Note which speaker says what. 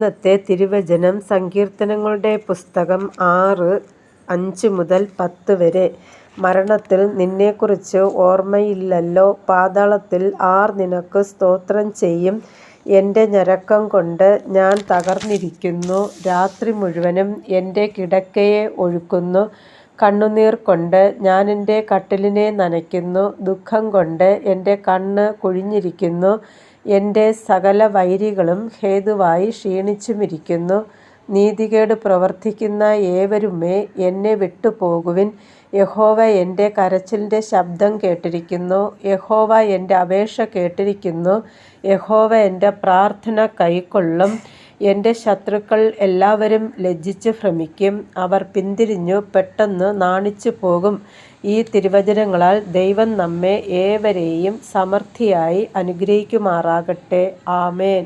Speaker 1: ഇന്നത്തെ തിരുവചനം സങ്കീർത്തനങ്ങളുടെ പുസ്തകം 6:5-10 വരെ. മരണത്തിൽ നിന്നെക്കുറിച്ച് ഓർമ്മയില്ലല്ലോ, പാതാളത്തിൽ ആർ നിനക്ക് സ്തോത്രം ചെയ്യും? എൻ്റെ ഞരക്കം കൊണ്ട് ഞാൻ തകർന്നിരിക്കുന്നു, രാത്രി മുഴുവനും എൻ്റെ കിടക്കയെ ഒഴുക്കുന്നു. കണ്ണുനീർ കൊണ്ട് ഞാൻ എൻ്റെ കട്ടിലിനെ നനയ്ക്കുന്നു, ദുഃഖം കൊണ്ട് എൻ്റെ കണ്ണ് കുഴിഞ്ഞിരിക്കുന്നു. എൻ്റെ സകല വൈരികളും ഹേതുവായി ക്ഷീണിച്ചുമിരിക്കുന്നു. നീതികേട് പ്രവർത്തിക്കുന്ന ഏവരുമേ, എന്നെ വിട്ടുപോകുവിൻ. യഹോവ എൻ്റെ കരച്ചിലിൻ്റെ ശബ്ദം കേട്ടിരിക്കുന്നു, യഹോവ എൻ്റെ അപേക്ഷ കേട്ടിരിക്കുന്നു. യഹോവ എൻ്റെ പ്രാർത്ഥന കൈക്കൊള്ളും. എൻ്റെ ശത്രുക്കൾ എല്ലാവരും ലജ്ജിച്ച് ഭ്രമിക്കും, അവർ പിന്തിരിഞ്ഞു പെട്ടെന്ന് നാണിച്ചു പോകും. ഈ തിരുവചനങ്ങളാൽ ദൈവം നമ്മെ ഏവരെയും സമൃദ്ധിയായി അനുഗ്രഹിക്കുമാറാകട്ടെ. ആമേൻ.